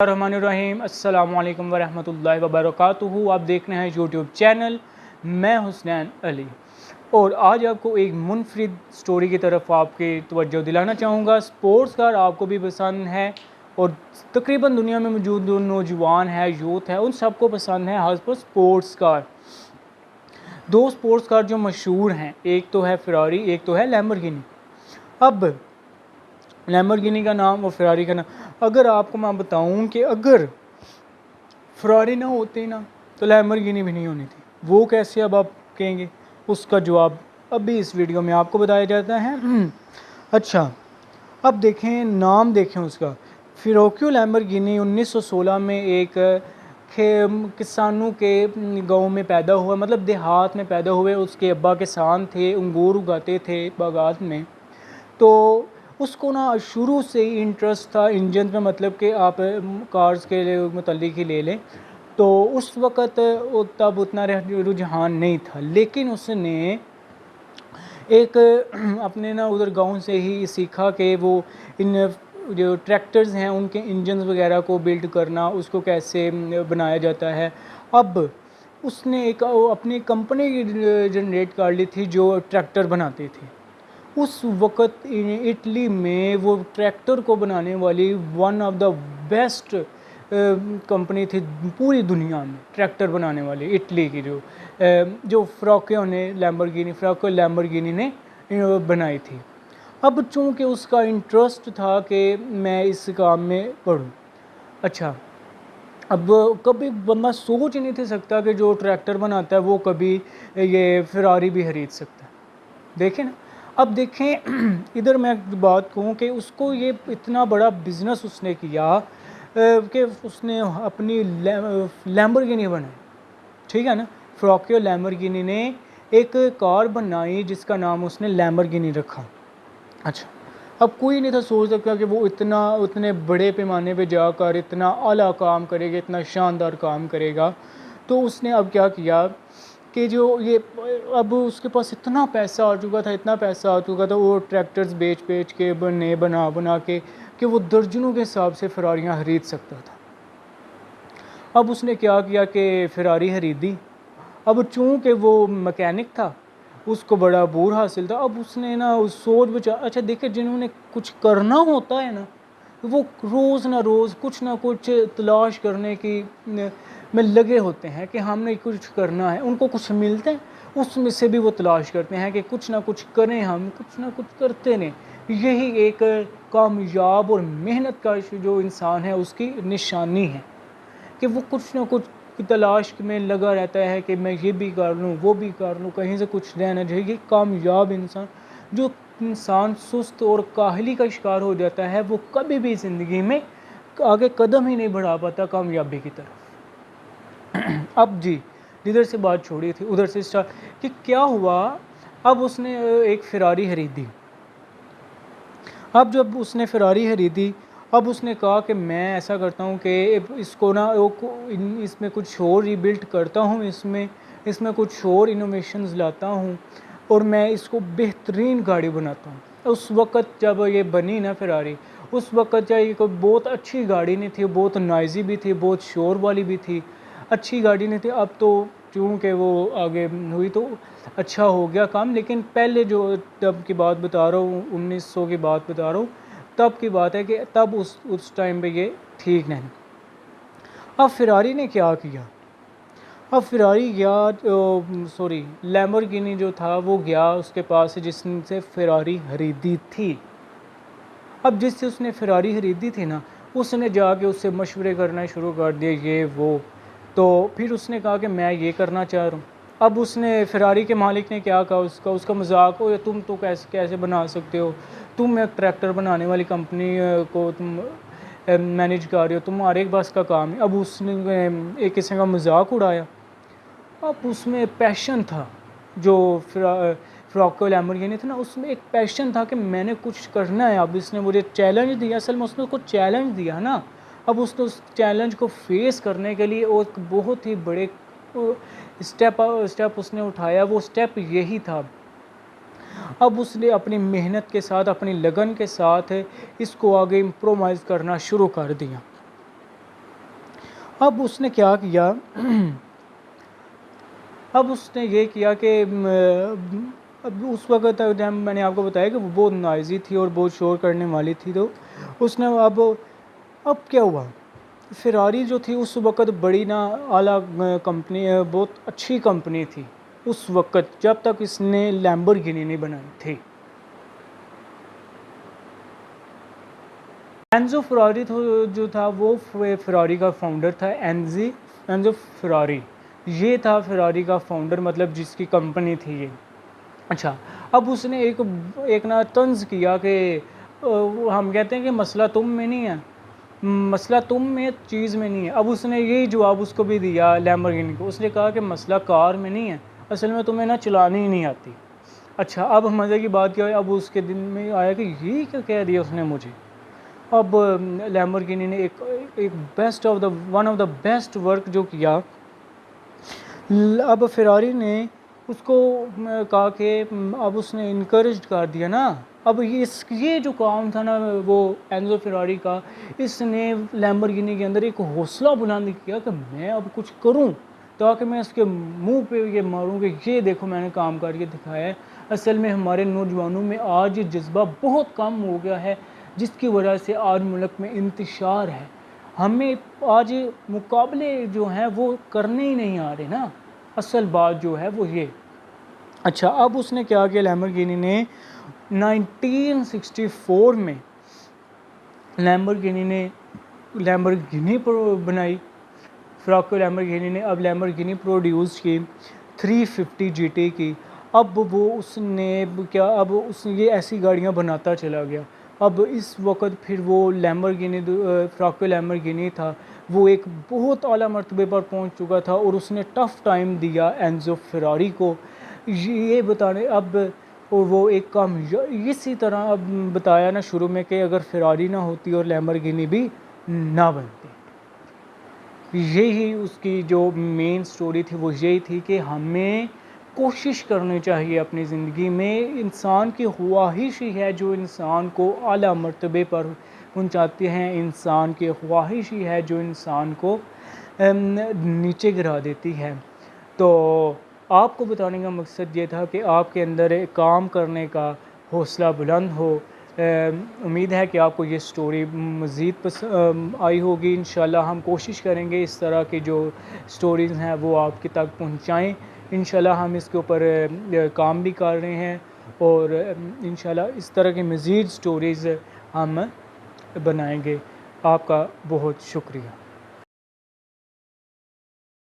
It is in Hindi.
रहमानिर्रहीम अस्सलामुअलैकुम वरहमतुल्लाहि वबरकातुहू। आप देख रहे हैं यूट्यूब चैनल मैं हुसनैन अली और आज आपको एक मुनफरिद स्टोरी की तरफ आपकी तवज्जो दिलाना चाहूँगा। स्पोर्ट्स कार आपको भी पसंद है और तकरीबन दुनिया में मौजूद जो नौजवान है, यूथ है, उन सबको पसंद है खास पर स्पोर्ट्स कार। दो स्पोर्ट्स कार जो मशहूर हैं, एक तो है फ़ेरारी, एक तो है लैम्बोर्गिनी। अब लैम्बोर्गिनी का नाम और फ़ेरारी का नाम, अगर आपको मैं बताऊं कि अगर फ़ेरारी ना होती ना तो लैम्बोर्गिनी भी नहीं होनी थी। वो कैसे, अब आप कहेंगे, उसका जवाब अभी इस वीडियो में आपको बताया जाता है। अच्छा, अब देखें, नाम देखें उसका, फ़िरोक्यो लैम्बोर्गिनी 1916 में एक किसानों के गांव में पैदा हुआ, मतलब देहात में पैदा हुए। उसके अब्बा किसान थे, अंगूर उगाते थे बागात में। तो उसको ना शुरू से ही इंटरेस्ट था इंजन में, मतलब कि आप कार्स के मतलब ही ले लें। तो उस वक़्त तब उतना रुझान नहीं था, लेकिन उसने एक अपने ना उधर गांव से ही सीखा कि वो इन जो ट्रैक्टर्स हैं उनके इंजन वगैरह को बिल्ड करना, उसको कैसे बनाया जाता है। अब उसने एक अपनी कंपनी जनरेट कर ली थी जो ट्रैक्टर बनाती थी। उस वक़्त इटली में वो ट्रैक्टर को बनाने वाली one of the best company थी पूरी दुनिया में। ट्रैक्टर बनाने वाली इटली की जो फ़िरोक्यो लैम्बोर्गिनी ने बनाई थी। अब चूँकि उसका इंटरेस्ट था कि मैं इस काम में पढूं। अच्छा, अब कभी बंदा सोच ही नहीं थी सकता कि जो ट्रैक्टर बनाता है वो कभी ये फ़ेरारी भी खरीद सकता है। देखें ना, अब देखें इधर मैं बात कहूँ कि उसको ये इतना बड़ा बिज़नेस उसने किया कि उसने अपनी लैम्बोर्गिनी बनाई, ठीक है ना। फ़िरोक्यो लैम्बोर्गिनी ने एक कार बनाई जिसका नाम उसने लैम्बोर्गिनी रखा। अच्छा, अब कोई नहीं था सोच सकता कि वो उतने बड़े पैमाने पे जाकर इतना आला काम करेगा, इतना शानदार काम करेगा। तो उसने अब क्या किया कि जो ये अब उसके पास इतना पैसा आ चुका था, इतना पैसा आ चुका था, वो ट्रैक्टर्स बेच के बना के कि वो दर्जनों के हिसाब से फ़ेरारियाँ खरीद सकता था। अब उसने क्या किया कि फ़ेरारी खरीदी। अब चूँकि वो मैकेनिक था, उसको बड़ा बोर हासिल था। अब उसने ना उस सोच विचार, अच्छा देखिए, जिन्होंने कुछ करना होता है ना, वो रोज़ ना कुछ तलाश करने की में लगे होते हैं कि हमने कुछ करना है। उनको कुछ मिलता है, उसमें से भी वो तलाश करते हैं कि कुछ ना कुछ करें, हम कुछ ना कुछ करते रहें। यही एक कामयाब और मेहनत का जो इंसान है उसकी निशानी है कि वो कुछ ना कुछ की तलाश में लगा रहता है कि मैं ये भी कर लूँ, वो भी कर लूँ, कहीं से कुछ रहना चाहिए। कामयाब इंसान, जो इंसान सुस्त और काहली का शिकार हो जाता है, वो कभी भी ज़िंदगी में आगे कदम ही नहीं बढ़ा पाता कामयाबी की तरफ। अब जी, जिधर से बात छोड़ी थी उधर से स्टार्ट कि क्या हुआ। अब उसने एक फ़ेरारी खरीदी। अब जब उसने फ़ेरारी खरीदी, अब उसने कहा कि मैं ऐसा करता हूँ कि इसको ना इसमें कुछ और रीबिल्ड करता हूँ, इसमें कुछ और इनोवेशंस लाता हूँ और मैं इसको बेहतरीन गाड़ी बनाता हूँ। उस वक़्त जब ये बनी ना फ़ेरारी, उस वक़्त जब ये कोई बहुत अच्छी गाड़ी नहीं थी, बहुत नॉइज़ी भी थी, बहुत शोर वाली भी थी, अच्छी गाड़ी नहीं थी। अब तो चूँकि वो आगे हुई तो अच्छा हो गया काम, लेकिन पहले जो तब की बात बता रहा हूँ, 1900 की बात बता रहा हूँ, तब की बात है कि तब उस टाइम पे ये ठीक नहीं। अब फ़ेरारी ने क्या किया, अब फ़ेरारी गया, सॉरी लैम्बोर्गिनी जो था वो गया उसके पास जिससे फ़ेरारी खरीदी थी। अब जिससे उसने फ़ेरारी खरीदी थी ना, उसने जाके उससे मशवरे करना शुरू कर दिए, ये वो। तो फिर उसने कहा कि मैं ये करना चाह रहा हूँ। अब उसने फ़ेरारी के मालिक ने क्या कहा, उसका मजाक हो, तुम तो कैसे बना सकते हो, तुम एक ट्रैक्टर बनाने वाली कंपनी को तुम मैनेज कर रहे हो, तुम्हारे बस का काम है। अब उसने एक किस्म का मजाक उड़ाया। अब उसमें पैशन था, जो फ़िरोक्यो लैम्बोर्गिनी था ना, उसमें एक पैशन था कि मैंने कुछ करना है। अब इसने मुझे चैलेंज दिया, असल में उसने उसको चैलेंज दिया ना। अब उसने उस चैलेंज को फेस करने के लिए वो एक बहुत ही बड़े स्टेप उसने उठाया। वो स्टेप यही था, अब उसने अपनी मेहनत के साथ, अपनी लगन के साथ इसको आगे इम्प्रोवाइज़ करना शुरू कर दिया। अब उसने क्या किया अब उसने ये किया कि अब उस वक़्त जब मैंने आपको बताया कि वो बहुत नॉइज़ी थी और बहुत शोर करने वाली थी, तो उसने अब क्या हुआ, फ़ेरारी जो थी उस वक़्त बड़ी ना आला कंपनी, बहुत अच्छी कंपनी थी उस वक़्त, जब तक इसने लैम्बोर्गिनी नहीं बनाई थी। एनज़ो फ़ेरारी जो था वो फ़ेरारी का फाउंडर था, एनज़ो फ़ेरारी, ये था फ़ेरारी का फाउंडर, मतलब जिसकी कंपनी थी ये। अच्छा, अब उसने एक ना तंज़ किया कि हम कहते हैं कि मसला तुम में नहीं है, मसला तुम में, चीज़ में नहीं है। अब उसने यही जवाब उसको भी दिया लैम्बोर्गिनी को, उसने कहा कि मसला कार में नहीं है, असल में तुम्हें ना चलानी ही नहीं आती। अच्छा, अब मज़े की बात क्या है, अब उसके दिन में आया कि ये क्या कह दिया उसने मुझे। अब लैम्बोर्गिनी ने एक one of the best work जो किया, अब फ़ेरारी ने उसको कहा कि अब उसने इनकरेज कर दिया ना, अब ये जो काम था ना वो एनज़ो फ़ेरारी का, इसने लैम्बोर्गिनी के अंदर एक हौसला बुलंद किया कि मैं अब कुछ करूं, ताकि मैं इसके मुंह पे ये मारूं कि ये देखो मैंने काम करके दिखाया है। असल में हमारे नौजवानों में आज ये जज्बा बहुत कम हो गया है, जिसकी वजह से आज मुल्क में इंतशार है। हमें आज मुकाबले जो हैं वो करने ही नहीं आ रहे ना, असल बात जो है वो ये। अच्छा, अब उसने क्या किया, लैम्बोर्गिनी ने 1964 में लैम्बोर्गिनी बनाई, फ़िराको लैम्बोर्गिनी ने। अब लैम्बोर्गिनी प्रोड्यूस की 350 GT की। अब वो उसने क्या, अब उसने ये ऐसी गाड़ियाँ बनाता चला गया। अब इस वक्त फिर वो लैम्बोर्गिनी फ़िराको लैम्बोर्गिनी था, वो एक बहुत आला मर्तबे पर पहुंच चुका था, और उसने टफ़ टाइम दिया एनज़ो फ़ेरारी को ये बताने। अब और वो एक काम इसी तरह अब बताया ना शुरू में कि अगर फ़ेरारी ना होती और लैम्बोर्गिनी भी ना बनती, यही उसकी जो मेन स्टोरी थी वो यही थी कि हमें कोशिश करनी चाहिए अपनी ज़िंदगी में। इंसान की ख्वाहिश ही है जो इंसान को आला मर्तबे पर पहुंचाती हैं, इंसान की ख्वाहिश ही है जो इंसान को नीचे गिरा देती है। तो आपको बताने का मकसद ये था कि आपके अंदर एक काम करने का हौसला बुलंद हो। उम्मीद है कि आपको ये स्टोरी मज़ीद आई होगी। इंशाल्लाह हम कोशिश करेंगे इस तरह की जो स्टोरीज़ हैं वो आपके तक पहुंचाएं। इंशाल्लाह हम इसके ऊपर काम भी कर रहे हैं, और इंशाल्लाह इस तरह की मज़ीद स्टोरीज़ हम बनाएंगे। आपका बहुत शुक्रिया।